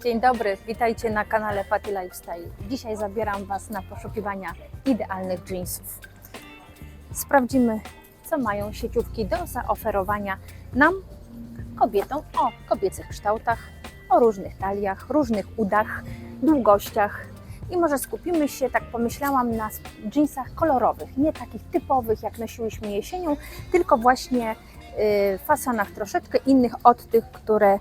Dzień dobry, witajcie na kanale Patty Lifestyle. Dzisiaj zabieram Was na poszukiwania idealnych jeansów. Sprawdzimy, co mają sieciówki do zaoferowania nam, kobietom, o kobiecych kształtach, o różnych taliach, różnych udach, długościach. I może skupimy się, tak pomyślałam, na jeansach kolorowych, nie takich typowych, jak nosiłyśmy jesienią, tylko właśnie fasonach troszeczkę innych od tych, które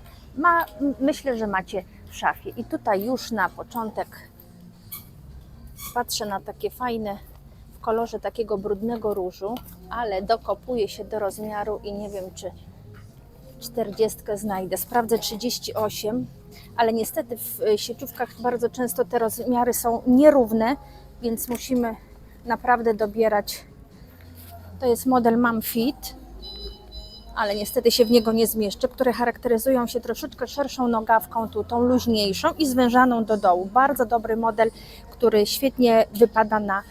myślę, że macie w szafie. I tutaj już na początek patrzę na takie fajne w kolorze takiego brudnego różu, ale dokopuje się do rozmiaru i nie wiem, czy 40 znajdę. Sprawdzę 38, ale niestety w sieciówkach bardzo często te rozmiary są nierówne, więc musimy naprawdę dobierać. To jest model Mom Fit, ale niestety się w niego nie zmieszczę, które charakteryzują się troszeczkę szerszą nogawką, tu tą luźniejszą i zwężaną do dołu. Bardzo dobry model, który świetnie wypada na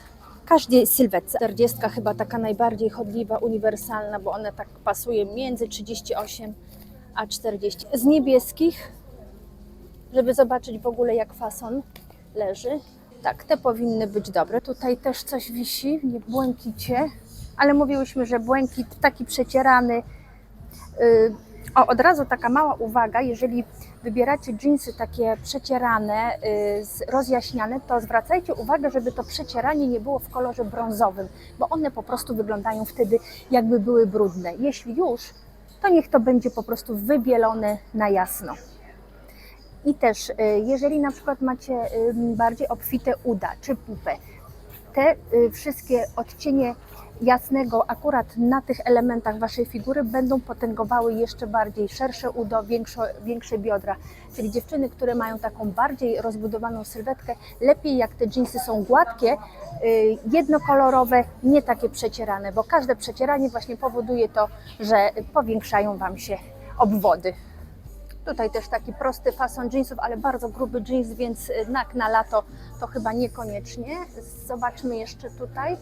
każdej sylwetce. 40 chyba taka najbardziej chodliwa, uniwersalna, bo ona tak pasuje między 38 a 40. Z niebieskich, żeby zobaczyć w ogóle jak fason leży. Tak, te powinny być dobre. Tutaj też coś wisi w błękicie, ale mówiłyśmy, że błękit taki przecierany. Od razu taka mała uwaga, jeżeli wybieracie dżinsy takie przecierane, rozjaśniane, to zwracajcie uwagę, żeby to przecieranie nie było w kolorze brązowym, bo one po prostu wyglądają wtedy, jakby były brudne. Jeśli już, to niech to będzie po prostu wybielone na jasno. I też, jeżeli na przykład macie bardziej obfite uda czy pupę, te wszystkie odcienie jasnego akurat na tych elementach Waszej figury będą potęgowały jeszcze bardziej szersze udo, większe biodra. Czyli dziewczyny, które mają taką bardziej rozbudowaną sylwetkę, lepiej jak te dżinsy są gładkie, jednokolorowe, nie takie przecierane, bo każde przecieranie właśnie powoduje to, że powiększają Wam się obwody. Tutaj też taki prosty fason jeansów, ale bardzo gruby jeans, więc na lato to chyba niekoniecznie. Zobaczmy jeszcze tutaj.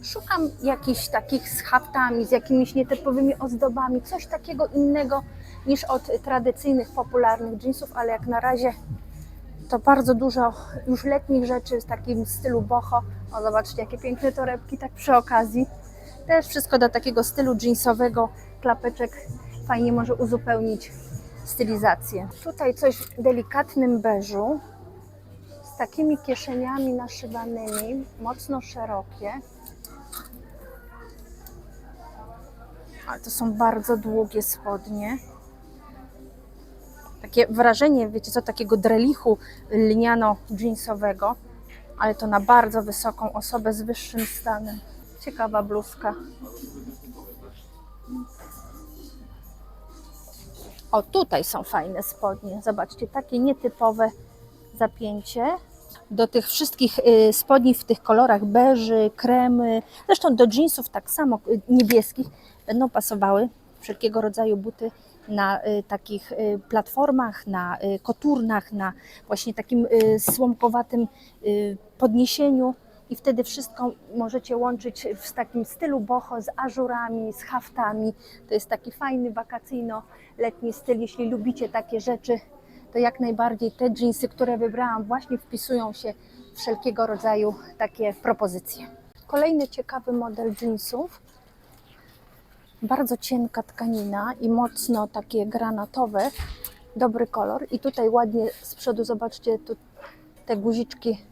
Szukam jakichś takich z haftami, z jakimiś nietypowymi ozdobami, coś takiego innego niż od tradycyjnych, popularnych jeansów, ale jak na razie to bardzo dużo już letnich rzeczy w takim stylu boho. O, zobaczcie, jakie piękne torebki, tak przy okazji. Też wszystko do takiego stylu jeansowego, klapeczek fajnie może uzupełnić stylizację. Tutaj coś w delikatnym beżu, z takimi kieszeniami naszywanymi, mocno szerokie. Ale to są bardzo długie spodnie. Takie wrażenie, wiecie co, takiego drelichu lniano-jeansowego, ale to na bardzo wysoką osobę z wyższym stanem. Ciekawa bluzka. O, tutaj są fajne spodnie. Zobaczcie, takie nietypowe zapięcie. Do tych wszystkich spodni w tych kolorach beży, kremy, zresztą do jeansów tak samo niebieskich będą pasowały wszelkiego rodzaju buty na takich platformach, na koturnach, na właśnie takim słomkowatym podniesieniu i wtedy wszystko możecie łączyć w takim stylu boho z ażurami, z haftami. To jest taki fajny wakacyjno-letni styl. Jeśli lubicie takie rzeczy, to jak najbardziej te dżinsy, które wybrałam, właśnie wpisują się w wszelkiego rodzaju takie propozycje. Kolejny ciekawy model dżinsów. Bardzo cienka tkanina i mocno takie granatowe, dobry kolor. I tutaj ładnie z przodu, zobaczcie, tu te guziczki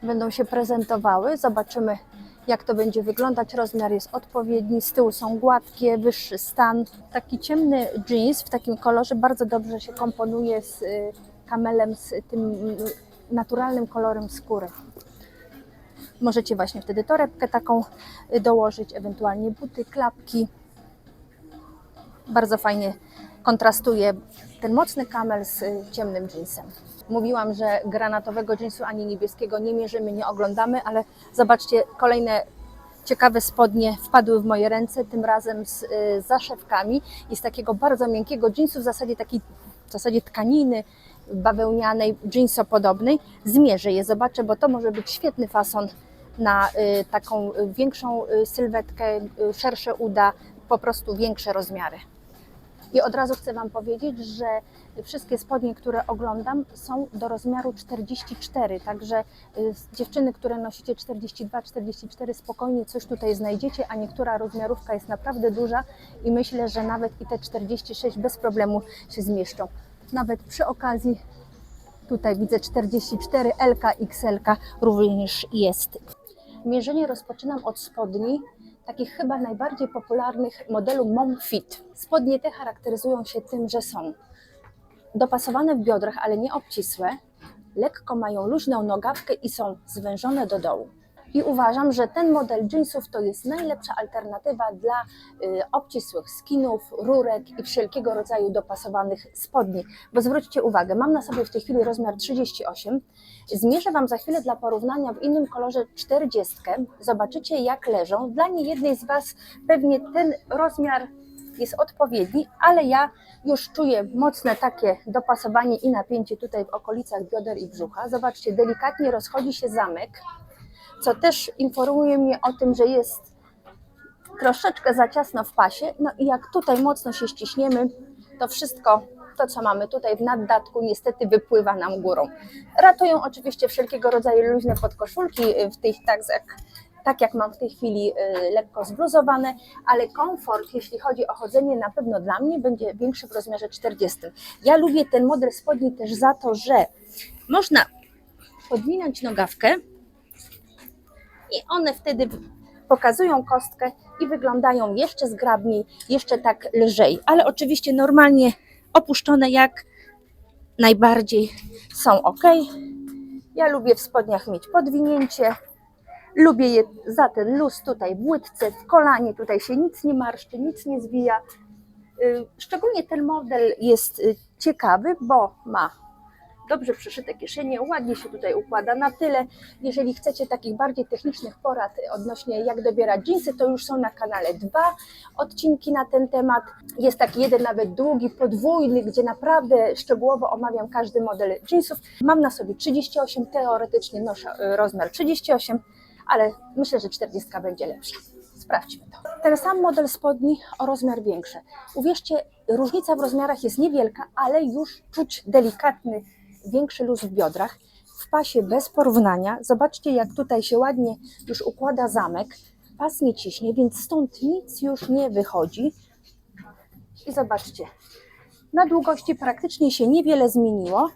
będą się prezentowały. Zobaczymy, jak to będzie wyglądać. Rozmiar jest odpowiedni, z tyłu są gładkie, wyższy stan. Taki ciemny jeans w takim kolorze bardzo dobrze się komponuje z kamelem, z tym naturalnym kolorem skóry. Możecie właśnie wtedy torebkę taką dołożyć, ewentualnie buty, klapki. Bardzo fajnie kontrastuje ten mocny kamel z ciemnym jeansem. Mówiłam, że granatowego jeansu ani niebieskiego nie mierzymy, nie oglądamy, ale zobaczcie, kolejne ciekawe spodnie wpadły w moje ręce, tym razem z zaszewkami i z takiego bardzo miękkiego jeansu, w zasadzie tkaniny bawełnianej, jeansopodobnej. Zmierzę je, zobaczę, bo to może być świetny fason na taką większą sylwetkę, szersze uda, po prostu większe rozmiary. I od razu chcę Wam powiedzieć, że wszystkie spodnie, które oglądam, są do rozmiaru 44, także dziewczyny, które nosicie 42-44, spokojnie coś tutaj znajdziecie, a niektóra rozmiarówka jest naprawdę duża i myślę, że nawet i te 46 bez problemu się zmieszczą. Nawet przy okazji tutaj widzę 44, LK, XL również jest. Mierzenie rozpoczynam od spodni, takich chyba najbardziej popularnych modelu Mom Fit. Spodnie te charakteryzują się tym, że są dopasowane w biodrach, ale nie obcisłe, lekko mają luźną nogawkę i są zwężone do dołu. I uważam, że ten model jeansów to jest najlepsza alternatywa dla obcisłych skinów, rurek i wszelkiego rodzaju dopasowanych spodni. Bo zwróćcie uwagę, mam na sobie w tej chwili rozmiar 38. Zmierzę Wam za chwilę dla porównania w innym kolorze 40. Zobaczycie, jak leżą. Dla niejednej z Was pewnie ten rozmiar jest odpowiedni, ale ja już czuję mocne takie dopasowanie i napięcie tutaj w okolicach bioder i brzucha. Zobaczcie, delikatnie rozchodzi się zamek, co też informuje mnie o tym, że jest troszeczkę za ciasno w pasie. No i jak tutaj mocno się ściśniemy, to wszystko, to co mamy tutaj w naddatku, niestety wypływa nam górą. Ratują oczywiście wszelkiego rodzaju luźne podkoszulki w tych tak jak mam w tej chwili lekko zbluzowane, ale komfort, jeśli chodzi o chodzenie, na pewno dla mnie będzie większy w rozmiarze 40. Ja lubię ten model spodni też za to, że można podwinąć nogawkę i one wtedy pokazują kostkę i wyglądają jeszcze zgrabniej, jeszcze tak lżej, ale oczywiście normalnie opuszczone jak najbardziej są ok. Ja lubię w spodniach mieć podwinięcie, lubię je za ten luz tutaj w łydce, w kolanie, tutaj się nic nie marszczy, nic nie zwija. Szczególnie ten model jest ciekawy, bo ma dobrze przyszyte kieszenie, ładnie się tutaj układa na tyle. Jeżeli chcecie takich bardziej technicznych porad odnośnie jak dobierać dżinsy, to już są na kanale 2 odcinki na ten temat. Jest taki jeden nawet długi, podwójny, gdzie naprawdę szczegółowo omawiam każdy model dżinsów. Mam na sobie 38, teoretycznie noszę rozmiar 38, ale myślę, że 40 będzie lepsza. Sprawdźmy to. Ten sam model spodni o rozmiar większy. Uwierzcie, różnica w rozmiarach jest niewielka, ale już czuć delikatny, większy luz w biodrach, w pasie bez porównania. Zobaczcie, jak tutaj się ładnie już układa zamek, pas nie ciśnie, więc stąd nic już nie wychodzi. I zobaczcie, na długości praktycznie się niewiele zmieniło,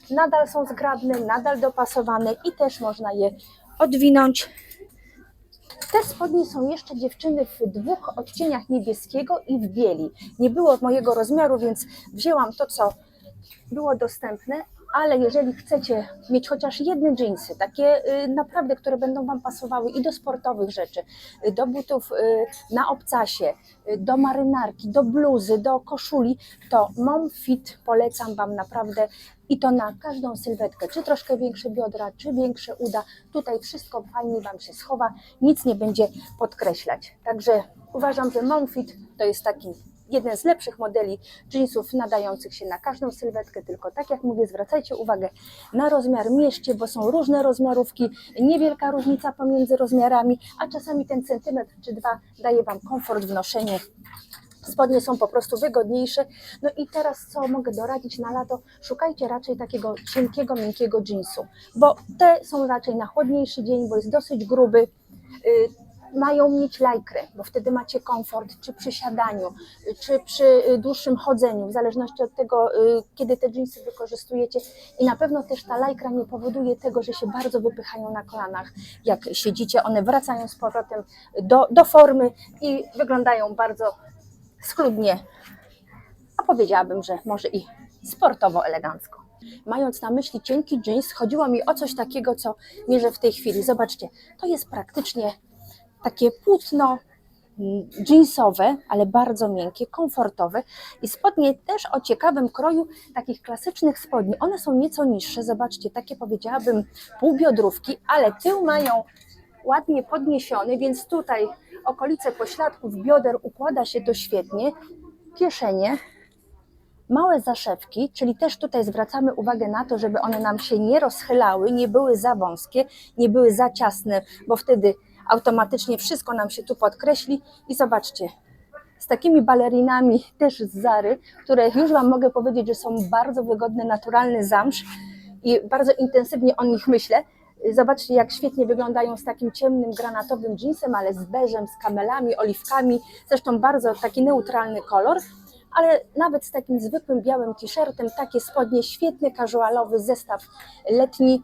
nadal są zgrabne, nadal dopasowane i też można je odwinąć. Te spodnie są jeszcze, dziewczyny, w 2 odcieniach niebieskiego i w bieli. Nie było mojego rozmiaru, więc wzięłam to, co było dostępne, ale jeżeli chcecie mieć chociaż jedne dżinsy, takie naprawdę, które będą Wam pasowały i do sportowych rzeczy, do butów na obcasie, do marynarki, do bluzy, do koszuli, to Mom Fit polecam Wam naprawdę i to na każdą sylwetkę, czy troszkę większe biodra, czy większe uda. Tutaj wszystko fajnie Wam się schowa, nic nie będzie podkreślać. Także uważam, że Mom Fit to jest taki jeden z lepszych modeli jeansów nadających się na każdą sylwetkę, tylko tak jak mówię, zwracajcie uwagę na rozmiar, mierzcie, bo są różne rozmiarówki, niewielka różnica pomiędzy rozmiarami, a czasami ten centymetr czy 2 daje Wam komfort w noszeniu. Spodnie są po prostu wygodniejsze. No i teraz co mogę doradzić na lato? Szukajcie raczej takiego cienkiego, miękkiego jeansu, bo te są raczej na chłodniejszy dzień, bo jest dosyć gruby. Mają mieć lajkrę, bo wtedy macie komfort, czy przy siadaniu, czy przy dłuższym chodzeniu, w zależności od tego, kiedy te dżinsy wykorzystujecie. I na pewno też ta lajkra nie powoduje tego, że się bardzo wypychają na kolanach. Jak siedzicie, one wracają z powrotem do formy i wyglądają bardzo schludnie, a powiedziałabym, że może i sportowo elegancko. Mając na myśli cienki jeans, chodziło mi o coś takiego, co mierzę w tej chwili. Zobaczcie, to jest praktycznie takie płótno jeansowe, ale bardzo miękkie, komfortowe i spodnie też o ciekawym kroju, takich klasycznych spodni. One są nieco niższe, zobaczcie, takie powiedziałabym półbiodrówki, ale tył mają ładnie podniesiony, więc tutaj okolice pośladków bioder układa się to świetnie. Kieszenie Małe zaszewki, czyli też tutaj zwracamy uwagę na to, żeby one nam się nie rozchylały, nie były za wąskie, nie były za ciasne, bo wtedy automatycznie wszystko nam się tu podkreśli. I zobaczcie, z takimi balerinami też z Zary, które już Wam mogę powiedzieć, że są bardzo wygodne, naturalny zamsz i bardzo intensywnie o nich myślę. Zobaczcie, jak świetnie wyglądają z takim ciemnym granatowym dżinsem, ale z beżem, z kamelami, oliwkami, zresztą bardzo taki neutralny kolor, ale nawet z takim zwykłym białym t-shirtem, takie spodnie, świetny casualowy zestaw letni,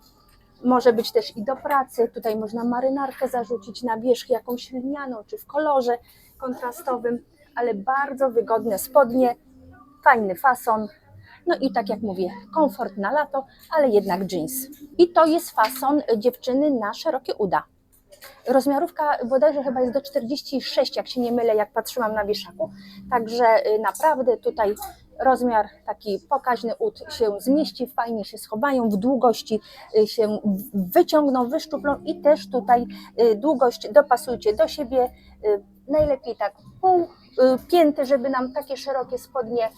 może być też i do pracy, tutaj można marynarkę zarzucić na wierzch jakąś lnianą, czy w kolorze kontrastowym, ale bardzo wygodne spodnie, fajny fason, no i tak jak mówię, komfort na lato, ale jednak jeans. I to jest fason dziewczyny na szerokie uda. Rozmiarówka bodajże chyba jest do 46, jak się nie mylę, jak patrzyłam na wieszaku, także naprawdę tutaj rozmiar taki pokaźny ud się zmieści, fajnie się schowają, w długości się wyciągną, wyszczuplą i też tutaj długość dopasujcie do siebie, najlepiej tak pół pięty, żeby nam takie szerokie spodnie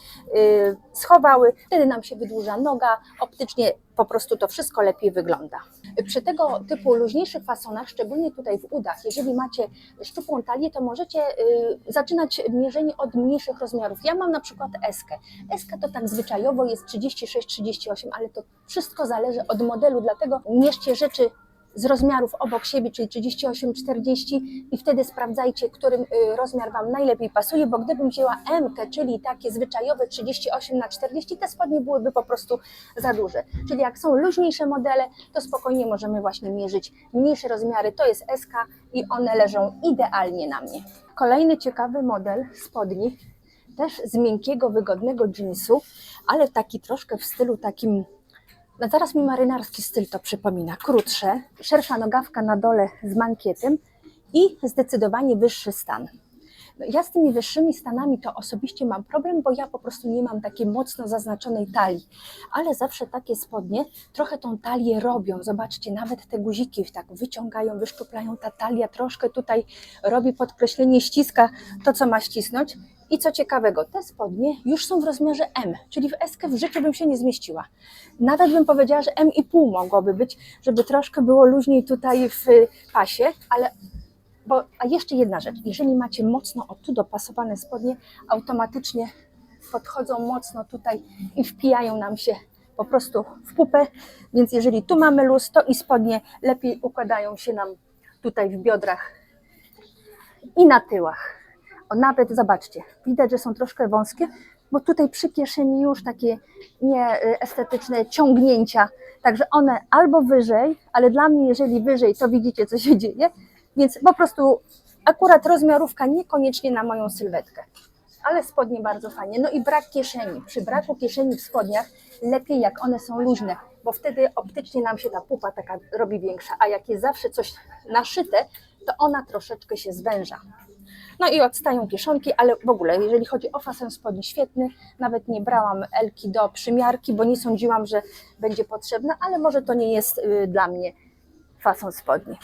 schowały, wtedy nam się wydłuża noga, optycznie po prostu to wszystko lepiej wygląda. Przy tego typu luźniejszych fasonach, szczególnie tutaj w udach, jeżeli macie szczupłą talię, to możecie zaczynać mierzenie od mniejszych rozmiarów. Ja mam na przykład eskę. Eska to tak zwyczajowo jest 36-38, ale to wszystko zależy od modelu, dlatego mierzcie rzeczy z rozmiarów obok siebie, czyli 38-40 i wtedy sprawdzajcie, którym rozmiar Wam najlepiej pasuje, bo gdybym wzięła M-kę, czyli takie zwyczajowe 38×40, te spodnie byłyby po prostu za duże. Czyli jak są luźniejsze modele, to spokojnie możemy właśnie mierzyć mniejsze rozmiary, to jest S-ka i one leżą idealnie na mnie. Kolejny ciekawy model spodni, też z miękkiego, wygodnego jeansu, ale taki troszkę w stylu takim, no zaraz mi marynarski styl to przypomina, krótsze, szersza nogawka na dole z mankietem i zdecydowanie wyższy stan. No ja z tymi wyższymi stanami to osobiście mam problem, bo ja po prostu nie mam takiej mocno zaznaczonej talii, ale zawsze takie spodnie trochę tą talię robią. Zobaczcie, nawet te guziki tak wyciągają, wyszczuplają, ta talia troszkę tutaj robi podkreślenie, ściska to, co ma ścisnąć. I co ciekawego, te spodnie już są w rozmiarze M, czyli w S-kę w życiu bym się nie zmieściła. Nawet bym powiedziała, że M,5 mogłoby być, żeby troszkę było luźniej tutaj w pasie, ale a jeszcze jedna rzecz, jeżeli macie mocno o tu dopasowane spodnie, automatycznie podchodzą mocno tutaj i wpijają nam się po prostu w pupę, więc jeżeli tu mamy luz, to i spodnie lepiej układają się nam tutaj w biodrach i na tyłach. O, nawet zobaczcie, widać, że są troszkę wąskie, bo tutaj przy kieszeni już takie nieestetyczne ciągnięcia, także one albo wyżej, ale dla mnie jeżeli wyżej, to widzicie, co się dzieje, więc po prostu akurat rozmiarówka niekoniecznie na moją sylwetkę, ale spodnie bardzo fajnie. No i brak kieszeni, przy braku kieszeni w spodniach lepiej jak one są luźne, bo wtedy optycznie nam się ta pupa taka robi większa, a jak jest zawsze coś naszyte, to ona troszeczkę się zwęża. No i odstają kieszonki, ale w ogóle, jeżeli chodzi o fason spodni, świetny. Nawet nie brałam Elki do przymiarki, bo nie sądziłam, że będzie potrzebna, ale może to nie jest dla mnie fason spodni.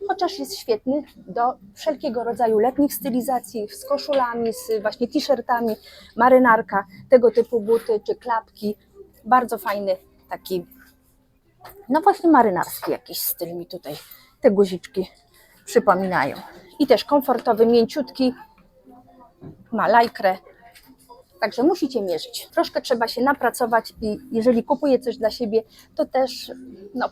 Chociaż jest świetny do wszelkiego rodzaju letnich stylizacji, z koszulami, z właśnie t-shirtami, marynarka, tego typu buty czy klapki. Bardzo fajny taki, no właśnie marynarski jakiś styl mi tutaj te guziczki przypominają. I też komfortowy, mięciutki, ma lajkrę, także musicie mierzyć. Troszkę trzeba się napracować i jeżeli kupuję coś dla siebie, to też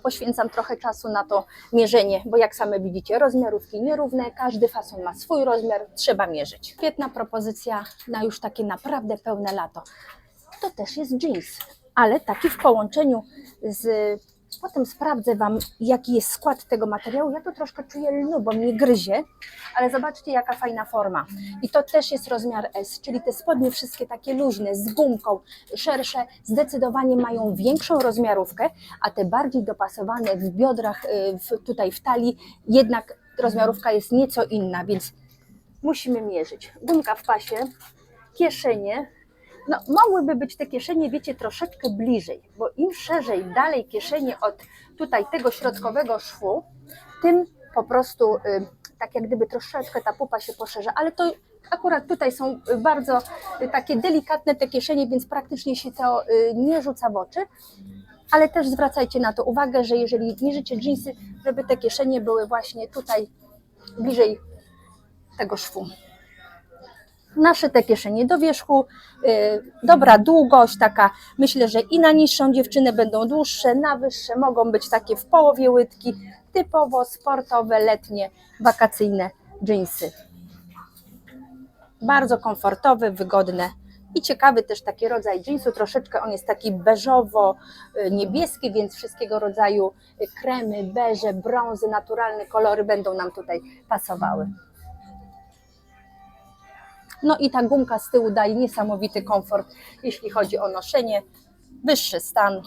poświęcam trochę czasu na to mierzenie, bo jak same widzicie, rozmiarówki nierówne, każdy fason ma swój rozmiar, trzeba mierzyć. Świetna propozycja na już takie naprawdę pełne lato. To też jest jeans, ale taki w połączeniu z... Potem sprawdzę Wam, jaki jest skład tego materiału. Ja tu troszkę czuję lnu, bo mnie gryzie, ale zobaczcie, jaka fajna forma. I to też jest rozmiar S, czyli te spodnie wszystkie takie luźne, z gumką, szersze, zdecydowanie mają większą rozmiarówkę, a te bardziej dopasowane w biodrach, tutaj w talii, jednak rozmiarówka jest nieco inna, więc musimy mierzyć. Gumka w pasie, kieszenie. No, mogłyby być te kieszenie, wiecie, troszeczkę bliżej, bo im szerzej dalej kieszenie od tutaj tego środkowego szwu, tym po prostu tak jak gdyby troszeczkę ta pupa się poszerza, ale to akurat tutaj są bardzo takie delikatne te kieszenie, więc praktycznie się to nie rzuca w oczy. Ale też zwracajcie na to uwagę, że jeżeli mierzycie dżinsy, żeby te kieszenie były właśnie tutaj bliżej tego szwu. Nasze te kieszenie do wierzchu, dobra długość taka, myślę, że i na niższą dziewczynę będą dłuższe, na wyższe mogą być takie w połowie łydki, typowo sportowe, letnie, wakacyjne dżinsy. Bardzo komfortowe, wygodne i ciekawy też taki rodzaj dżinsu, troszeczkę on jest taki beżowo-niebieski, więc wszystkiego rodzaju kremy, beże, brązy, naturalne kolory będą nam tutaj pasowały. No i ta gumka z tyłu daje niesamowity komfort, jeśli chodzi o noszenie, wyższy stan,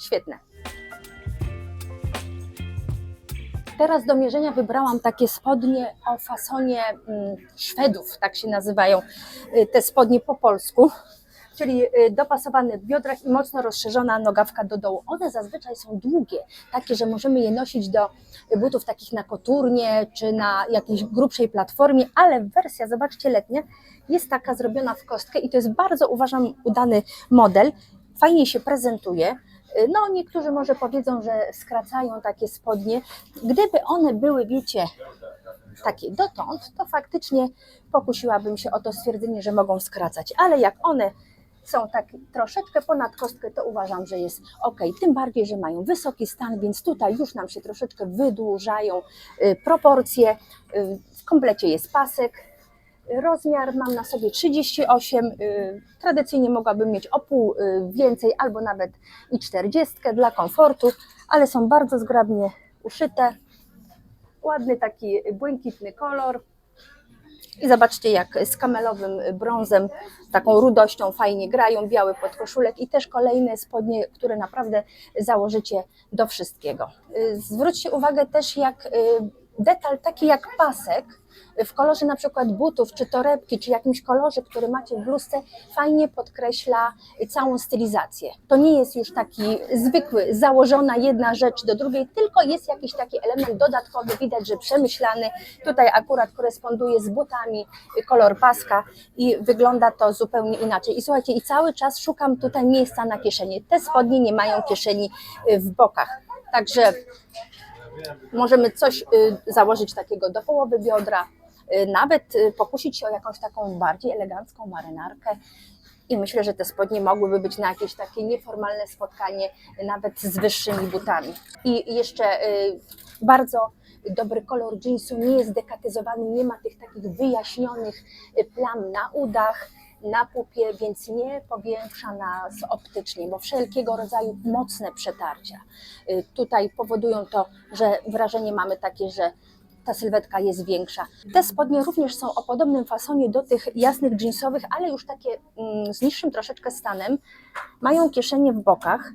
świetne. Teraz do mierzenia wybrałam takie spodnie o fasonie Szwedów, tak się nazywają te spodnie po polsku, czyli dopasowane w biodrach i mocno rozszerzona nogawka do dołu. One zazwyczaj są długie, takie, że możemy je nosić do butów takich na koturnie czy na jakiejś grubszej platformie, ale wersja, zobaczcie, letnia jest taka zrobiona w kostkę i to jest bardzo, uważam, udany model. Fajnie się prezentuje. No niektórzy może powiedzą, że skracają takie spodnie. Gdyby one były, wiecie, takie dotąd, to faktycznie pokusiłabym się o to stwierdzenie, że mogą skracać, ale jak one są tak troszeczkę ponad kostkę, to uważam, że jest ok. Tym bardziej, że mają wysoki stan, więc tutaj już nam się troszeczkę wydłużają proporcje. W komplecie jest pasek. Rozmiar mam na sobie 38, tradycyjnie mogłabym mieć o pół więcej albo nawet i 40 dla komfortu, ale są bardzo zgrabnie uszyte, ładny taki błękitny kolor i zobaczcie, jak z kamelowym brązem, taką rudością fajnie grają, biały podkoszulek i też kolejne spodnie, które naprawdę założycie do wszystkiego. Zwróćcie uwagę też, jak detal taki jak pasek w kolorze na przykład butów, czy torebki, czy jakimś kolorze, który macie w bluzce, fajnie podkreśla całą stylizację. To nie jest już taki zwykły, założona jedna rzecz do drugiej, tylko jest jakiś taki element dodatkowy, widać, że przemyślany. Tutaj akurat koresponduje z butami kolor paska i wygląda to zupełnie inaczej. I słuchajcie, i cały czas szukam tutaj miejsca na kieszenie. Te spodnie nie mają kieszeni w bokach, także możemy coś założyć takiego do połowy biodra, nawet pokusić się o jakąś taką bardziej elegancką marynarkę i myślę, że te spodnie mogłyby być na jakieś takie nieformalne spotkanie, nawet z wyższymi butami. I jeszcze bardzo dobry kolor jeansu, nie jest dekatyzowany, nie ma tych takich wyjaśnionych plam na udach, na pupie, więc nie powiększa nas optycznie, bo wszelkiego rodzaju mocne przetarcia tutaj powodują to, że wrażenie mamy takie, że ta sylwetka jest większa. Te spodnie również są o podobnym fasonie do tych jasnych jeansowych, ale już takie z niższym troszeczkę stanem. Mają kieszenie w bokach.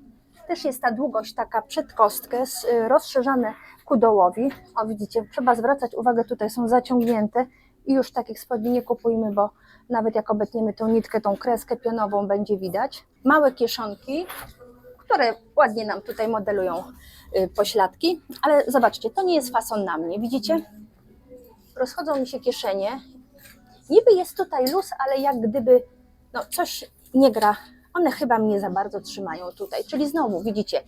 Też jest ta długość taka przed kostkę, rozszerzane ku dołowi. O, widzicie, trzeba zwracać uwagę, tutaj są zaciągnięte i już takich spodni nie kupujmy, bo nawet jak obetniemy tą nitkę, tą kreskę pionową będzie widać. Małe kieszonki, które ładnie nam tutaj modelują pośladki, ale zobaczcie, to nie jest fason na mnie, widzicie? Rozchodzą mi się kieszenie. Niby jest tutaj luz, ale jak gdyby no, coś nie gra. One chyba mnie za bardzo trzymają tutaj, czyli znowu widzicie,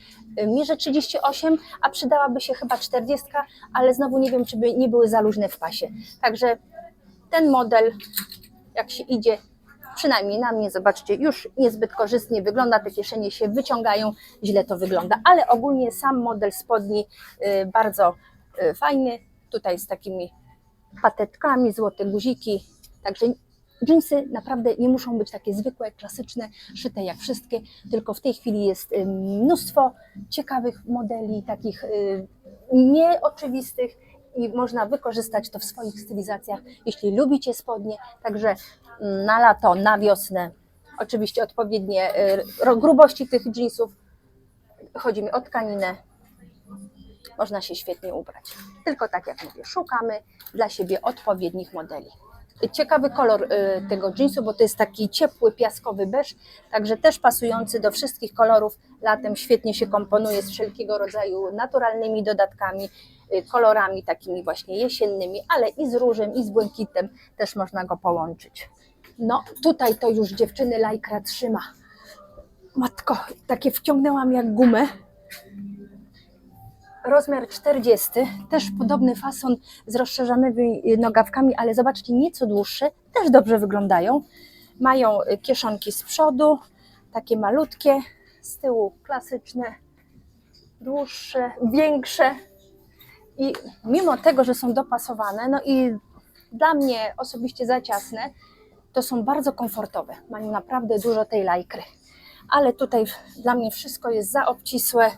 mierzę 38, a przydałaby się chyba 40, ale znowu nie wiem, czy by nie były za luźne w pasie. Także ten model, jak się idzie, przynajmniej na mnie, zobaczcie, już niezbyt korzystnie wygląda, te kieszenie się wyciągają, źle to wygląda, ale ogólnie sam model spodni bardzo fajny, tutaj z takimi patetkami, złote guziki, także dżinsy naprawdę nie muszą być takie zwykłe, klasyczne, szyte jak wszystkie, tylko w tej chwili jest mnóstwo ciekawych modeli, takich nieoczywistych i można wykorzystać to w swoich stylizacjach, jeśli lubicie spodnie, także na lato, na wiosnę, oczywiście odpowiednie grubości tych dżinsów, chodzi mi o tkaninę, można się świetnie ubrać. Tylko tak jak mówię, szukamy dla siebie odpowiednich modeli. Ciekawy kolor tego jeansu, bo to jest taki ciepły, piaskowy beż, także też pasujący do wszystkich kolorów. Latem świetnie się komponuje z wszelkiego rodzaju naturalnymi dodatkami. kolorami takimi właśnie jesiennymi, ale i z różem, i z błękitem też można go połączyć. No tutaj to już dziewczyny lajkra trzyma. Matko, takie wciągnęłam jak gumę. Rozmiar 40, też podobny fason z rozszerzanymi nogawkami, ale zobaczcie, nieco dłuższe, też dobrze wyglądają. Mają kieszonki z przodu, takie malutkie, z tyłu klasyczne, dłuższe, większe. I mimo tego, że są dopasowane, no i dla mnie osobiście za ciasne, to są bardzo komfortowe. Mają naprawdę dużo tej lajkry. Ale tutaj dla mnie wszystko jest za obcisłe.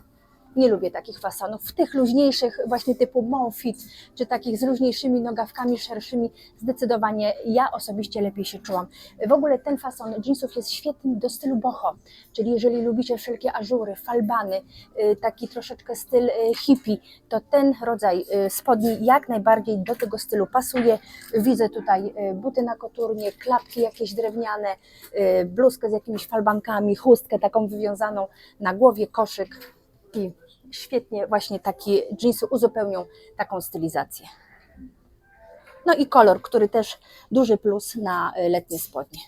Nie lubię takich fasonów. W tych luźniejszych, właśnie typu Monfit, czy takich z luźniejszymi nogawkami, szerszymi, zdecydowanie ja osobiście lepiej się czułam. W ogóle ten fason jeansów jest świetny do stylu boho, czyli jeżeli lubicie wszelkie ażury, falbany, taki troszeczkę styl hippie, to ten rodzaj spodni jak najbardziej do tego stylu pasuje. Widzę tutaj buty na koturnie, klapki jakieś drewniane, bluzkę z jakimiś falbankami, chustkę taką wywiązaną na głowie, koszyk. I świetnie właśnie takie dżinsy uzupełnią taką stylizację. No i kolor, który też duży plus na letnie spodnie.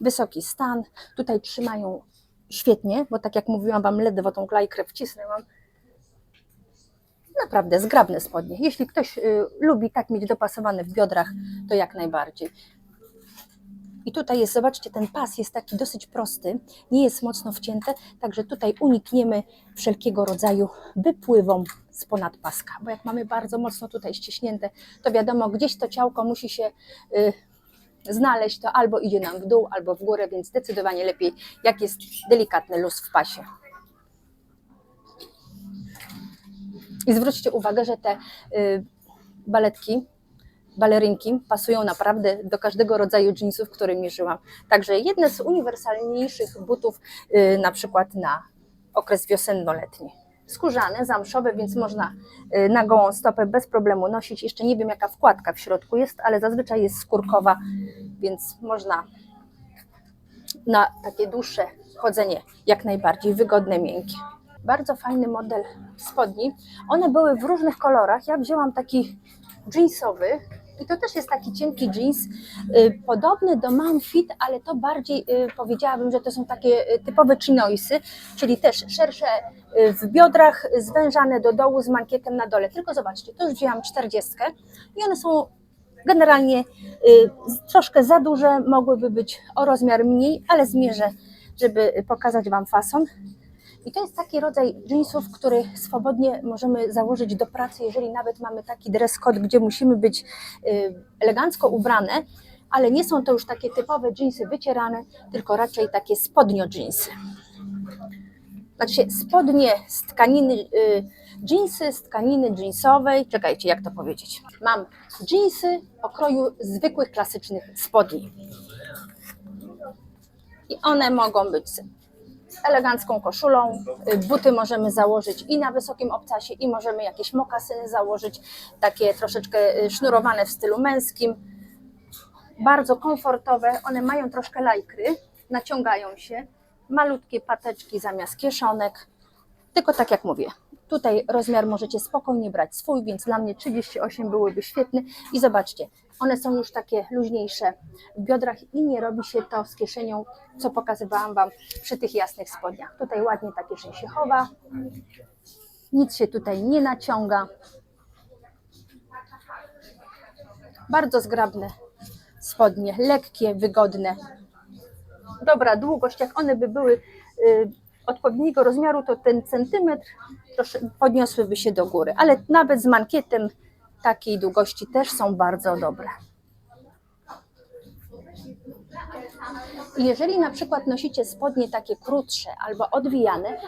Wysoki stan, tutaj trzymają świetnie, bo tak jak mówiłam Wam, ledwo tą klajkrę wcisnęłam. Naprawdę zgrabne spodnie. Jeśli ktoś lubi tak mieć dopasowane w biodrach, to jak najbardziej. I tutaj jest, zobaczcie, ten pas jest taki dosyć prosty, nie jest mocno wcięty, także tutaj unikniemy wszelkiego rodzaju wypływom z ponad paska, bo jak mamy bardzo mocno tutaj ściśnięte, to wiadomo, gdzieś to ciałko musi się znaleźć, to albo idzie nam w dół, albo w górę, więc zdecydowanie lepiej, jak jest delikatny luz w pasie. I zwróćcie uwagę, że te balerynki pasują naprawdę do każdego rodzaju jeansów, które mierzyłam. Także jedne z uniwersalniejszych butów, na przykład na okres wiosenno-letni. Skórzane, zamszowe, więc można na gołą stopę bez problemu nosić. Jeszcze nie wiem, jaka wkładka w środku jest, ale zazwyczaj jest skórkowa, więc można na takie dłuższe chodzenie jak najbardziej wygodne, miękkie. Bardzo fajny model spodni. One były w różnych kolorach. Ja wzięłam taki jeansowy i to też jest taki cienki jeans, podobny do Monfit, ale to bardziej powiedziałabym, że to są takie typowe chinoisy, czyli też szersze w biodrach, zwężane do dołu z mankietem na dole. Tylko zobaczcie, to już wzięłam 40 i one są generalnie troszkę za duże, mogłyby być o rozmiar mniej, ale zmierzę, żeby pokazać Wam fason. I to jest taki rodzaj jeansów, który swobodnie możemy założyć do pracy, jeżeli nawet mamy taki dress code, gdzie musimy być elegancko ubrane, ale nie są to już takie typowe jeansy wycierane, tylko raczej takie spodnio jeansy. Znaczy spodnie z tkaniny, jeansy z tkaniny jeansowej, czekajcie, jak to powiedzieć. Mam jeansy o kroju zwykłych, klasycznych spodni. I one mogą być z elegancką koszulą, buty możemy założyć i na wysokim obcasie, i możemy jakieś mokasyny założyć, takie troszeczkę sznurowane w stylu męskim. Bardzo komfortowe, one mają troszkę lajkry, naciągają się, malutkie pateczki zamiast kieszonek, tylko tak jak mówię, tutaj rozmiar możecie spokojnie brać swój, więc dla mnie 38 byłyby świetny i zobaczcie, one są już takie luźniejsze w biodrach i nie robi się to z kieszenią, co pokazywałam Wam przy tych jasnych spodniach. Tutaj ładnie ta kieszeń się chowa, nic się tutaj nie naciąga. Bardzo zgrabne spodnie, lekkie, wygodne. Dobra długość, jak one by były odpowiedniego rozmiaru, to ten centymetr podniosłyby się do góry, ale nawet z mankietem takiej długości też są bardzo dobre. Jeżeli na przykład nosicie spodnie takie krótsze albo odwijane,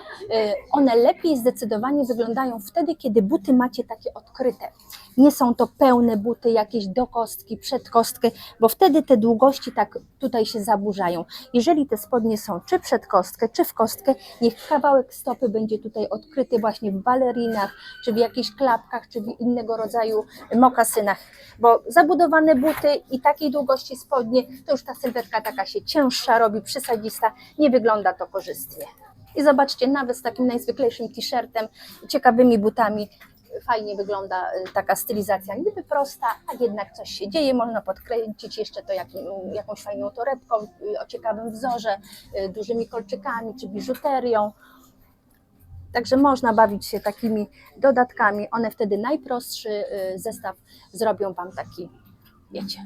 one lepiej zdecydowanie wyglądają wtedy, kiedy buty macie takie odkryte. Nie są to pełne buty, jakieś do kostki, przed kostkę, bo wtedy te długości tak tutaj się zaburzają. Jeżeli te spodnie są czy przed kostkę, czy w kostkę, niech kawałek stopy będzie tutaj odkryty właśnie w balerinach, czy w jakichś klapkach, czy w innego rodzaju mokasynach, bo zabudowane buty i takiej długości spodnie, to już ta sylwetka taka się cięższa robi, przysadzista, nie wygląda to korzystnie. I zobaczcie, nawet z takim najzwyklejszym t-shirtem, ciekawymi butami, fajnie wygląda taka stylizacja, niby prosta, a jednak coś się dzieje, można podkręcić jeszcze to jakąś fajną torebką o ciekawym wzorze, dużymi kolczykami czy biżuterią. Także można bawić się takimi dodatkami, one wtedy najprostszy zestaw zrobią Wam taki, wiecie,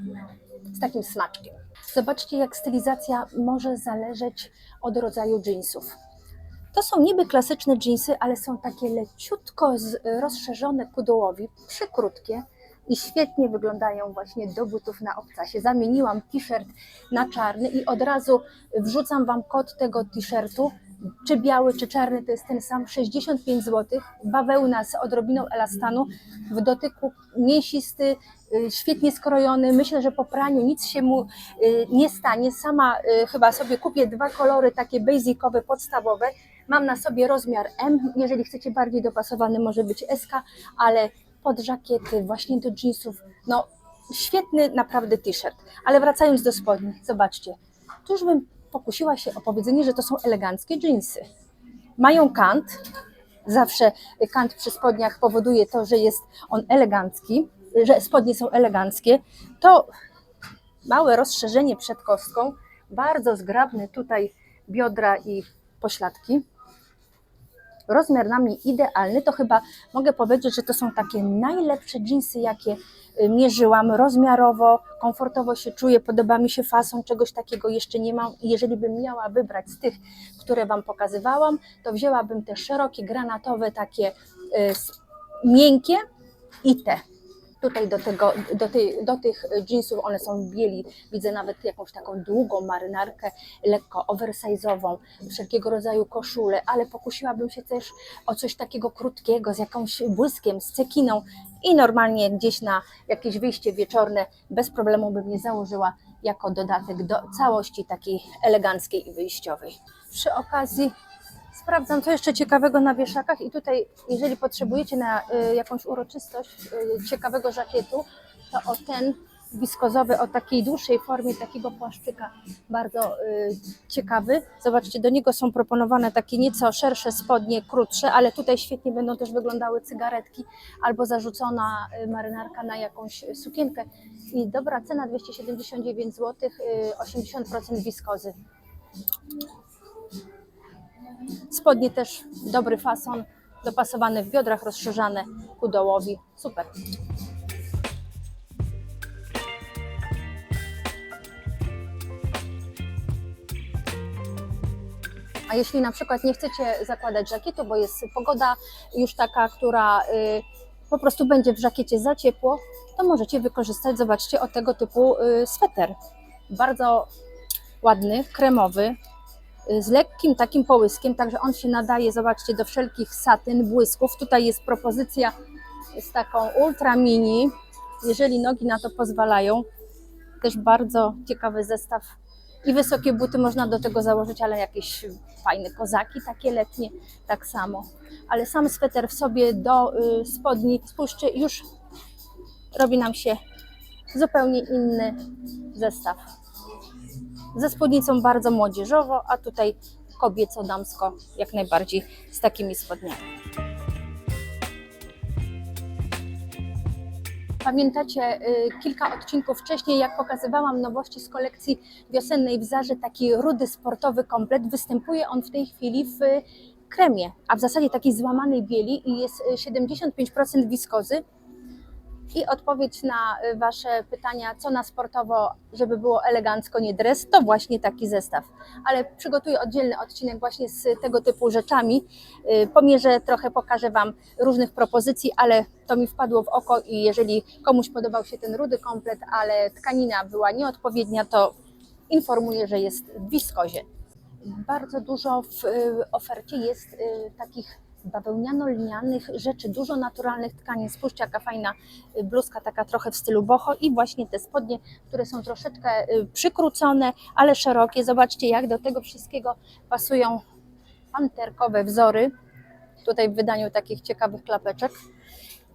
z takim smaczkiem. Zobaczcie, jak stylizacja może zależeć od rodzaju dżinsów. To są niby klasyczne dżinsy, ale są takie leciutko rozszerzone ku dołowi, przykrótkie i świetnie wyglądają właśnie do butów na obcasie. Zamieniłam t-shirt na czarny i od razu wrzucam Wam kod tego t-shirtu, czy biały, czy czarny, to jest ten sam, 65 zł, bawełna z odrobiną elastanu, w dotyku mięsisty, świetnie skrojony, myślę, że po praniu nic się mu nie stanie. Sama chyba sobie kupię 2 kolory takie basicowe, podstawowe. Mam na sobie rozmiar M, jeżeli chcecie bardziej dopasowany może być SK, ale pod żakiety, właśnie do jeansów, no świetny naprawdę t-shirt. Ale wracając do spodni, zobaczcie, tu już bym pokusiła się o powiedzenie, że to są eleganckie dżinsy. Mają kant, zawsze kant przy spodniach powoduje to, że jest on elegancki, że spodnie są eleganckie. To małe rozszerzenie przed kostką, bardzo zgrabne tutaj biodra i pośladki. Rozmiar na mnie idealny, to chyba mogę powiedzieć, że to są takie najlepsze dżinsy, jakie mierzyłam rozmiarowo, komfortowo się czuję, podoba mi się fason, czegoś takiego jeszcze nie mam i jeżeli bym miała wybrać z tych, które Wam pokazywałam, to wzięłabym te szerokie, granatowe, takie miękkie i te. Tutaj do tych jeansów, one są w bieli, widzę nawet jakąś taką długą marynarkę, lekko oversize'ową, wszelkiego rodzaju koszule, ale pokusiłabym się też o coś takiego krótkiego, z jakąś błyskiem, z cekiną i normalnie gdzieś na jakieś wyjście wieczorne bez problemu bym je założyła jako dodatek do całości takiej eleganckiej i wyjściowej. Przy okazji sprawdzam, co jeszcze ciekawego na wieszakach i tutaj, jeżeli potrzebujecie na jakąś uroczystość ciekawego żakietu, to o ten wiskozowy, o takiej dłuższej formie takiego płaszczyka, bardzo ciekawy. Zobaczcie, do niego są proponowane takie nieco szersze spodnie, krótsze, ale tutaj świetnie będą też wyglądały cygaretki albo zarzucona marynarka na jakąś sukienkę. I dobra cena 279 zł, 80% wiskozy. Spodnie też dobry fason, dopasowane w biodrach, rozszerzane ku dołowi. Super. A jeśli na przykład nie chcecie zakładać żakietu, bo jest pogoda już taka, która po prostu będzie w żakiecie za ciepło, to możecie wykorzystać, zobaczcie, o tego typu sweter. Bardzo ładny, kremowy, z lekkim takim połyskiem, także on się nadaje, zobaczcie, do wszelkich satyn, błysków. Tutaj jest propozycja z taką ultra mini, jeżeli nogi na to pozwalają. Też bardzo ciekawy zestaw i wysokie buty można do tego założyć, ale jakieś fajne kozaki, takie letnie, tak samo. Ale sam sweter w sobie do spodni, spójrzcie, już robi nam się zupełnie inny zestaw. Ze spódnicą bardzo młodzieżowo, a tutaj kobieco-damsko jak najbardziej z takimi spodniami. Pamiętacie kilka odcinków wcześniej, jak pokazywałam nowości z kolekcji wiosennej w Zarze, taki rudy sportowy komplet. Występuje on w tej chwili w kremie, a w zasadzie takiej złamanej bieli i jest 75% wiskozy. I odpowiedź na Wasze pytania, co na sportowo, żeby było elegancko, nie dres, to właśnie taki zestaw. Ale przygotuję oddzielny odcinek właśnie z tego typu rzeczami. Pomierzę trochę, pokażę Wam różnych propozycji, ale to mi wpadło w oko i jeżeli komuś podobał się ten rudy komplet, ale tkanina była nieodpowiednia, to informuję, że jest w wiskozie. Bardzo dużo w ofercie jest takich bawełniano-linianych rzeczy, dużo naturalnych tkanin. Spójrzcie, jaka fajna bluzka, taka trochę w stylu boho i właśnie te spodnie, które są troszeczkę przykrócone, ale szerokie. Zobaczcie, jak do tego wszystkiego pasują panterkowe wzory. Tutaj w wydaniu takich ciekawych klapeczek.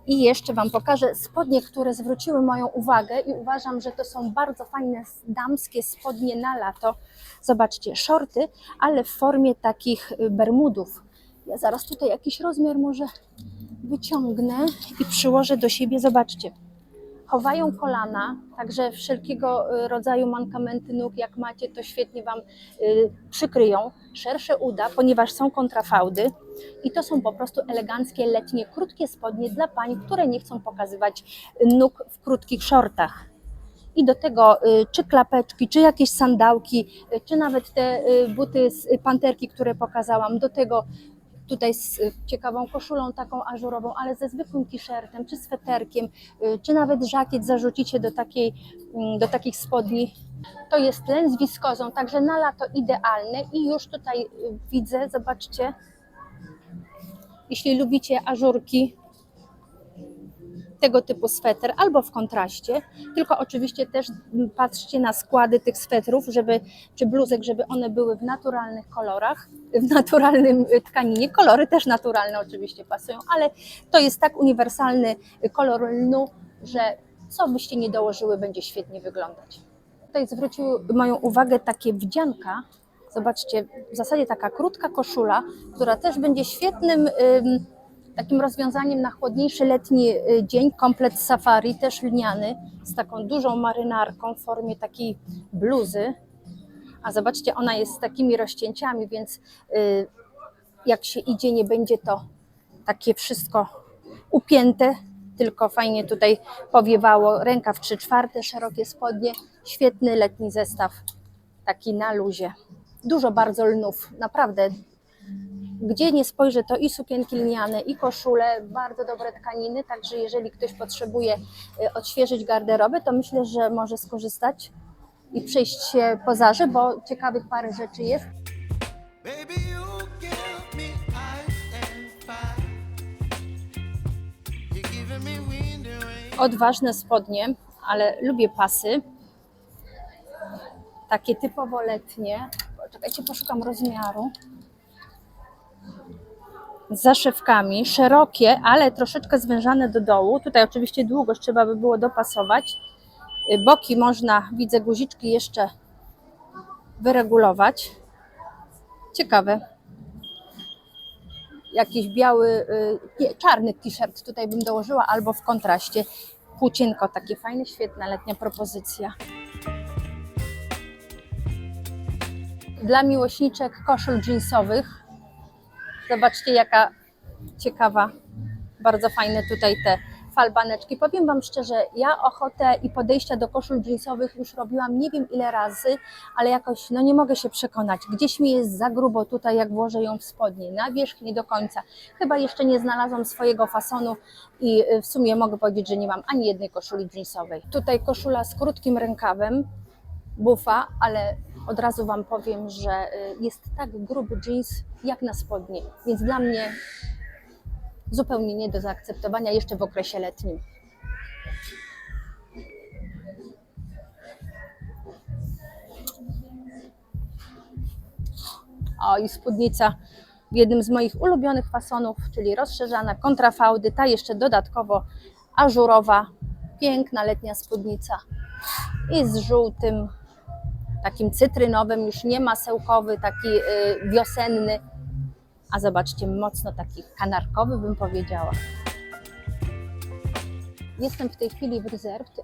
I jeszcze Wam pokażę spodnie, które zwróciły moją uwagę i uważam, że to są bardzo fajne damskie spodnie na lato. Zobaczcie, shorty, ale w formie takich bermudów. Ja zaraz tutaj jakiś rozmiar może wyciągnę i przyłożę do siebie. Zobaczcie, chowają kolana, także wszelkiego rodzaju mankamenty nóg, jak macie, to świetnie Wam przykryją. Szersze uda, ponieważ są kontrafałdy i to są po prostu eleganckie, letnie, krótkie spodnie dla pań, które nie chcą pokazywać nóg w krótkich shortach. I do tego czy klapeczki, czy jakieś sandałki, czy nawet te buty z panterki, które pokazałam, do tego tutaj z ciekawą koszulą taką ażurową, ale ze zwykłym t-shirtem, czy sweterkiem, czy nawet żakiet zarzucicie do takich spodni. To jest len z wiskozą, także na lato idealne i już tutaj widzę, zobaczcie, jeśli lubicie ażurki, tego typu sweter albo w kontraście, tylko oczywiście też patrzcie na składy tych swetrów, czy bluzek, żeby one były w naturalnych kolorach, w naturalnym tkaninie. Kolory też naturalne oczywiście pasują, ale to jest tak uniwersalny kolor lnu, że co byście nie dołożyły, będzie świetnie wyglądać. Tutaj zwrócił moją uwagę takie wdzianka. Zobaczcie, w zasadzie taka krótka koszula, która też będzie świetnym takim rozwiązaniem na chłodniejszy letni dzień. Komplet safari, też lniany, z taką dużą marynarką w formie takiej bluzy. A zobaczcie, ona jest z takimi rozcięciami, więc jak się idzie, nie będzie to takie wszystko upięte, tylko fajnie tutaj powiewało. Rękaw 3/4, szerokie spodnie, świetny letni zestaw, taki na luzie. Dużo bardzo lnów, naprawdę. Gdzie nie spojrzę, to i sukienki lniane, i koszule, bardzo dobre tkaniny, także jeżeli ktoś potrzebuje odświeżyć garderobę, to myślę, że może skorzystać i przejść się po Zarze, bo ciekawych parę rzeczy jest. Baby, you give me ice and fire. You're giving me wind and rain. Odważne spodnie, ale lubię pasy. Takie typowo letnie. Poczekajcie, poszukam rozmiaru. Z zaszewkami, szerokie, ale troszeczkę zwężane do dołu. Tutaj oczywiście długość trzeba by było dopasować. Boki można, widzę, guziczki jeszcze wyregulować. Ciekawe. Jakiś biały, nie, czarny t-shirt tutaj bym dołożyła, albo w kontraście. Płócienko takie fajne, świetna letnia propozycja. Dla miłośniczek koszul jeansowych. Zobaczcie, jaka ciekawa, bardzo fajne tutaj te falbaneczki. Powiem Wam szczerze, ja ochotę i podejścia do koszul jeansowych już robiłam nie wiem ile razy, ale jakoś nie mogę się przekonać. Gdzieś mi jest za grubo tutaj, jak włożę ją w spodnie. Na wierzch nie do końca. Chyba jeszcze nie znalazłam swojego fasonu i w sumie mogę powiedzieć, że nie mam ani jednej koszuli jeansowej. Tutaj koszula z krótkim rękawem, bufa, ale od razu Wam powiem, że jest tak gruby jeans jak na spodnie, więc dla mnie zupełnie nie do zaakceptowania jeszcze w okresie letnim. O, i spódnica w jednym z moich ulubionych fasonów, czyli rozszerzana, kontrafałdy, ta jeszcze dodatkowo ażurowa, piękna letnia spódnica i z żółtym, takim cytrynowym, już nie masełkowy, taki wiosenny, a zobaczcie, mocno taki kanarkowy bym powiedziała. Jestem w tej chwili w Reserved.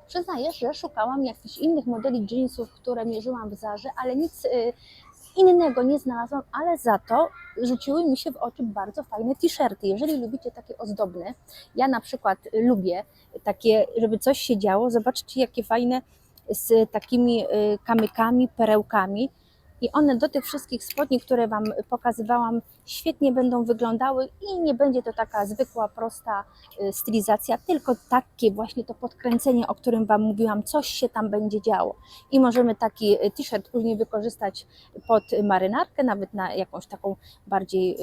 Przyznaję, że szukałam jakichś innych modeli jeansów, które mierzyłam w Zarze, ale nic innego nie znalazłam, ale za to rzuciły mi się w oczy bardzo fajne t-shirty. Jeżeli lubicie takie ozdobne, ja na przykład lubię takie, żeby coś się działo. Zobaczcie, jakie fajne z takimi kamykami, perełkami. I one do tych wszystkich spodni, które Wam pokazywałam, świetnie będą wyglądały i nie będzie to taka zwykła, prosta stylizacja, tylko takie właśnie to podkręcenie, o którym Wam mówiłam, coś się tam będzie działo. I możemy taki t-shirt później wykorzystać pod marynarkę, nawet na jakąś taką bardziej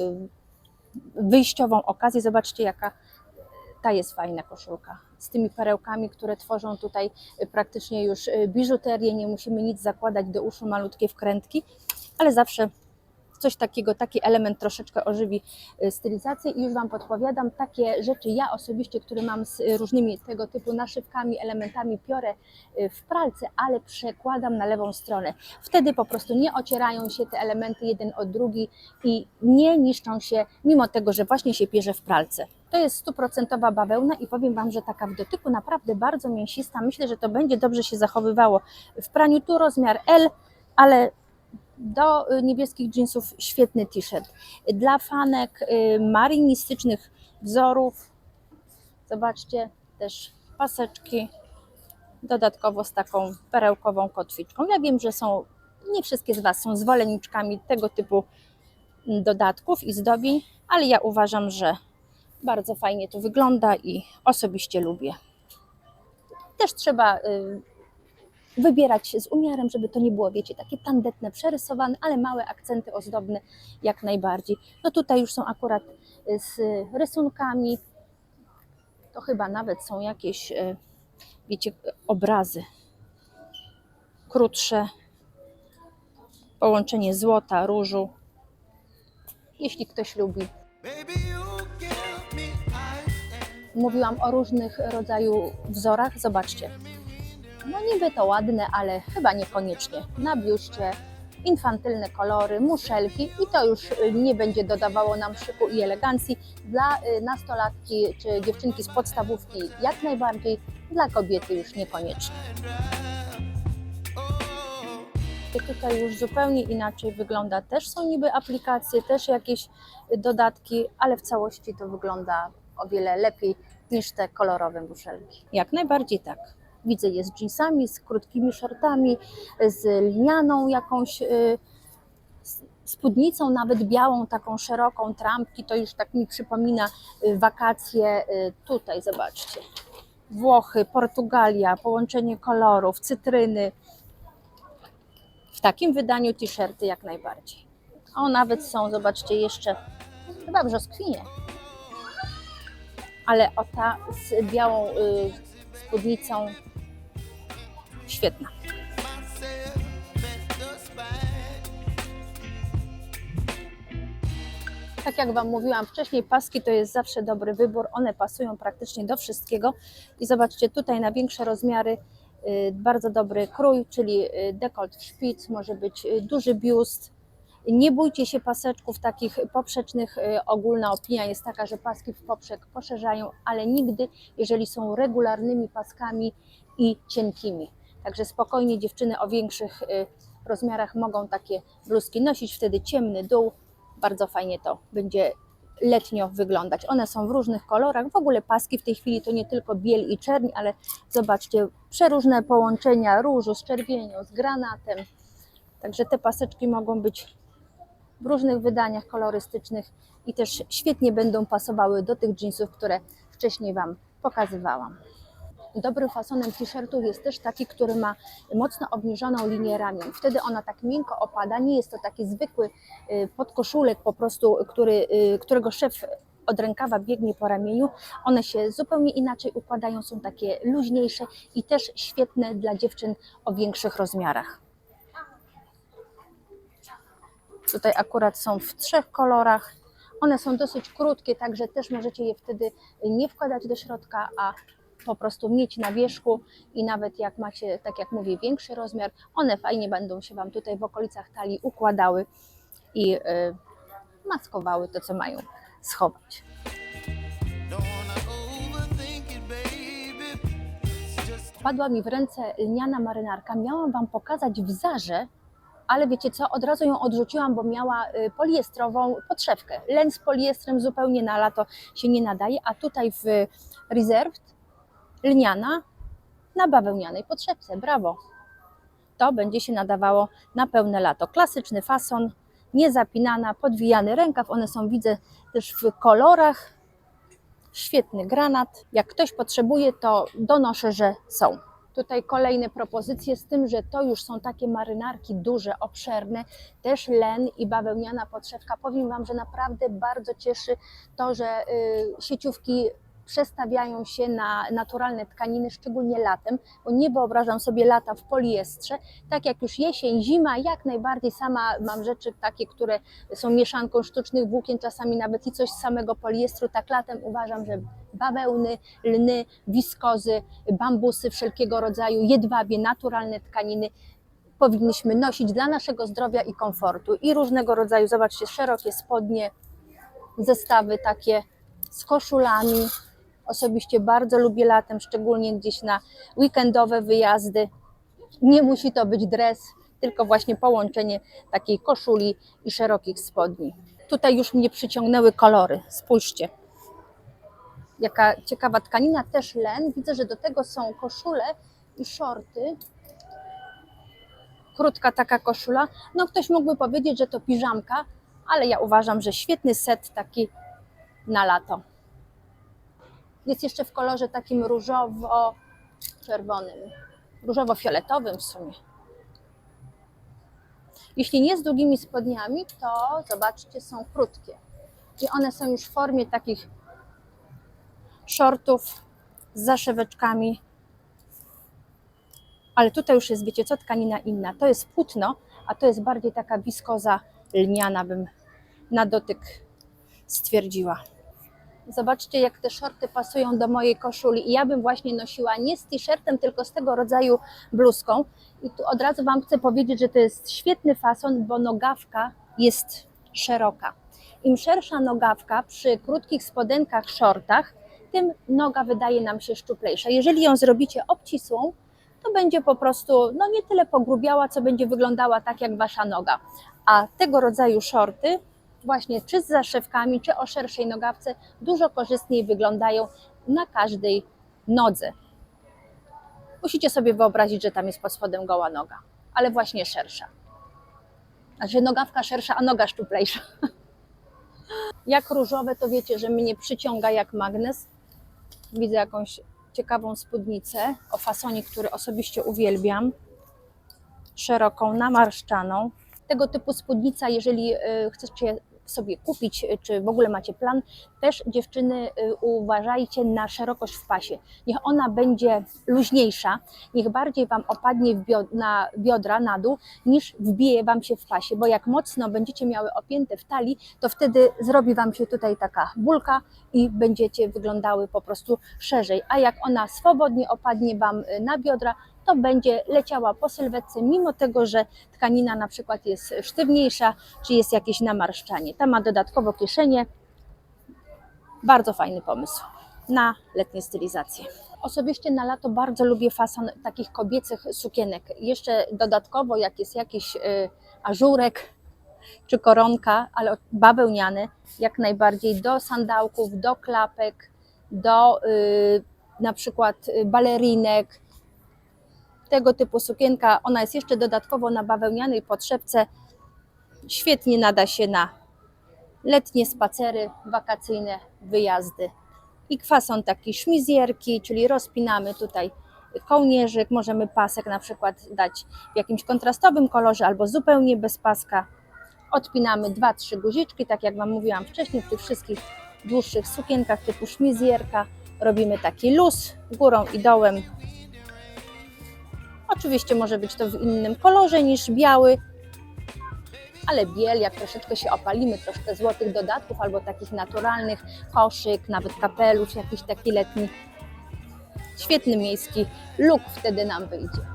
wyjściową okazję. Zobaczcie, jaka ta jest fajna koszulka z tymi perełkami, które tworzą tutaj praktycznie już biżuterię. Nie musimy nic zakładać do uszu, malutkie wkrętki, ale zawsze coś takiego, taki element troszeczkę ożywi stylizację i już Wam podpowiadam, takie rzeczy ja osobiście, które mam z różnymi tego typu naszywkami, elementami, piorę w pralce, ale przekładam na lewą stronę. Wtedy po prostu nie ocierają się te elementy jeden od drugi i nie niszczą się, mimo tego, że właśnie się pierze w pralce. To jest 100% bawełna i powiem Wam, że taka w dotyku naprawdę bardzo mięsista. Myślę, że to będzie dobrze się zachowywało w praniu. Tu rozmiar L, ale do niebieskich jeansów świetny t-shirt. Dla fanek marynistycznych wzorów, zobaczcie, też paseczki, dodatkowo z taką perełkową kotwiczką. Ja wiem, że nie wszystkie z Was są zwolenniczkami tego typu dodatków i zdobień, ale ja uważam, że bardzo fajnie to wygląda i osobiście lubię. Też trzeba wybierać z umiarem, żeby to nie było, wiecie, takie tandetne, przerysowane, ale małe akcenty ozdobne jak najbardziej. No tutaj już są akurat z rysunkami, to chyba nawet są jakieś, wiecie, obrazy krótsze, połączenie złota, różu, jeśli ktoś lubi. Baby, you give me ice and Mówiłam o różnych rodzaju wzorach, zobaczcie. No niby to ładne, ale chyba niekoniecznie. Na biuście infantylne kolory, muszelki i to już nie będzie dodawało nam szyku i elegancji. Dla nastolatki czy dziewczynki z podstawówki jak najbardziej, dla kobiety już niekoniecznie. I tutaj już zupełnie inaczej wygląda. Też są niby aplikacje, też jakieś dodatki, ale w całości to wygląda o wiele lepiej niż te kolorowe muszelki. Jak najbardziej tak. Widzę je z jeansami, z krótkimi shortami, z lnianą jakąś spódnicą, nawet białą, taką szeroką, trampki. To już tak mi przypomina wakacje. Tutaj zobaczcie. Włochy, Portugalia, połączenie kolorów, cytryny. W takim wydaniu t-shirty jak najbardziej. O, nawet są, zobaczcie, jeszcze chyba brzoskwinie. Ale o ta z białą spódnicą świetna. myself at the spine. Tak jak Wam mówiłam wcześniej, paski to jest zawsze dobry wybór. One pasują praktycznie do wszystkiego. I zobaczcie, tutaj na większe rozmiary bardzo dobry krój, czyli dekolt w szpic, może być duży biust. Nie bójcie się paseczków takich poprzecznych. Ogólna opinia jest taka, że paski w poprzek poszerzają, ale nigdy, jeżeli są regularnymi paskami i cienkimi. Także spokojnie dziewczyny o większych rozmiarach mogą takie bluzki nosić, wtedy ciemny dół. Bardzo fajnie to będzie letnio wyglądać. One są w różnych kolorach. W ogóle paski w tej chwili to nie tylko biel i czerń, ale zobaczcie, przeróżne połączenia różu z czerwienią, z granatem. Także te paseczki mogą być w różnych wydaniach kolorystycznych i też świetnie będą pasowały do tych jeansów, które wcześniej Wam pokazywałam. Dobrym fasonem t-shirtów jest też taki, który ma mocno obniżoną linię ramion. Wtedy ona tak miękko opada. Nie jest to taki zwykły podkoszulek po prostu, którego szef od rękawa biegnie po ramieniu. One się zupełnie inaczej układają, są takie luźniejsze i też świetne dla dziewczyn o większych rozmiarach. Tutaj akurat są w 3 kolorach. One są dosyć krótkie, także też możecie je wtedy nie wkładać do środka, a po prostu mieć na wierzchu i nawet jak macie, tak jak mówię, większy rozmiar, one fajnie będą się Wam tutaj w okolicach talii układały i maskowały to, co mają schować. Don't wanna overthink it, baby. It's just Wpadła mi w ręce lniana marynarka. Miałam Wam pokazać w Zarze, ale wiecie co, od razu ją odrzuciłam, bo miała poliestrową podszewkę. Len z poliestrem zupełnie na lato się nie nadaje, a tutaj w Reserved lniana na bawełnianej podszewce. Brawo! To będzie się nadawało na pełne lato. Klasyczny fason, niezapinana, podwijany rękaw. One są, widzę, też w kolorach. Świetny granat. Jak ktoś potrzebuje, to donoszę, że są. Tutaj kolejne propozycje z tym, że to już są takie marynarki duże, obszerne, też len i bawełniana podszewka. Powiem Wam, że naprawdę bardzo cieszy to, że sieciówki przestawiają się na naturalne tkaniny, szczególnie latem, bo nie wyobrażam sobie lata w poliestrze. Tak jak już jesień, zima, jak najbardziej sama mam rzeczy takie, które są mieszanką sztucznych włókien, czasami nawet i coś z samego poliestru. Tak latem uważam, że bawełny, lny, wiskozy, bambusy wszelkiego rodzaju, jedwabie, naturalne tkaniny powinniśmy nosić dla naszego zdrowia i komfortu. I różnego rodzaju, zobaczcie, szerokie spodnie, zestawy takie z koszulami. Osobiście bardzo lubię latem, szczególnie gdzieś na weekendowe wyjazdy. Nie musi to być dres, tylko właśnie połączenie takiej koszuli i szerokich spodni. Tutaj już mnie przyciągnęły kolory, spójrzcie. Jaka ciekawa tkanina, też len. Widzę, że do tego są koszule i shorty. Krótka taka koszula. No ktoś mógłby powiedzieć, że to piżamka, ale ja uważam, że świetny set taki na lato. Jest jeszcze w kolorze takim różowo-czerwonym, różowo-fioletowym w sumie. Jeśli nie z długimi spodniami, to zobaczcie, są krótkie. I one są już w formie takich shortów z zaszeweczkami. Ale tutaj już jest, wiecie co, tkanina inna. To jest płótno, a to jest bardziej taka wiskoza lniana, bym na dotyk stwierdziła. Zobaczcie, jak te shorty pasują do mojej koszuli i ja bym właśnie nosiła nie z t-shirtem, tylko z tego rodzaju bluzką. I tu od razu Wam chcę powiedzieć, że to jest świetny fason, bo nogawka jest szeroka. Im szersza nogawka przy krótkich spodenkach, shortach, tym noga wydaje nam się szczuplejsza. Jeżeli ją zrobicie obcisłą, to będzie po prostu no nie tyle pogrubiała, co będzie wyglądała tak jak Wasza noga. A tego rodzaju shorty, właśnie czy z zaszewkami, czy o szerszej nogawce, dużo korzystniej wyglądają na każdej nodze. Musicie sobie wyobrazić, że tam jest pod spodem goła noga, ale właśnie szersza. Znaczy nogawka szersza, a noga szczuplejsza. Jak różowe, to wiecie, że mnie przyciąga jak magnes. Widzę jakąś ciekawą spódnicę o fasonie, który osobiście uwielbiam. Szeroką, namarszczaną. Tego typu spódnica, jeżeli chcecie sobie kupić, czy w ogóle macie plan, też dziewczyny uważajcie na szerokość w pasie. Niech ona będzie luźniejsza, niech bardziej Wam opadnie na biodra, na dół, niż wbije Wam się w pasie, bo jak mocno będziecie miały opięte w talii, to wtedy zrobi Wam się tutaj taka bulka i będziecie wyglądały po prostu szerzej, a jak ona swobodnie opadnie Wam na biodra, to będzie leciała po sylwetce, mimo tego, że tkanina na przykład jest sztywniejsza, czy jest jakieś namarszczanie. Ta ma dodatkowo kieszenie. Bardzo fajny pomysł na letnie stylizacje. Osobiście na lato bardzo lubię fason takich kobiecych sukienek. Jeszcze dodatkowo, jak jest jakiś ażurek czy koronka, ale bawełniany, jak najbardziej do sandałków, do klapek, do na przykład balerinek. Tego typu sukienka, ona jest jeszcze dodatkowo na bawełnianej podszewce. Świetnie nada się na letnie spacery, wakacyjne wyjazdy. I fason taki szmizjerki, czyli rozpinamy tutaj kołnierzyk, możemy pasek na przykład dać w jakimś kontrastowym kolorze albo zupełnie bez paska. Odpinamy 2-3 guziczki, tak jak Wam mówiłam wcześniej, w tych wszystkich dłuższych sukienkach typu szmizjerka. Robimy taki luz górą i dołem. Oczywiście może być to w innym kolorze niż biały, ale biel, jak troszeczkę się opalimy, troszkę złotych dodatków albo takich naturalnych, koszyk, nawet kapelusz jakiś taki letni. Świetny miejski look wtedy nam wyjdzie.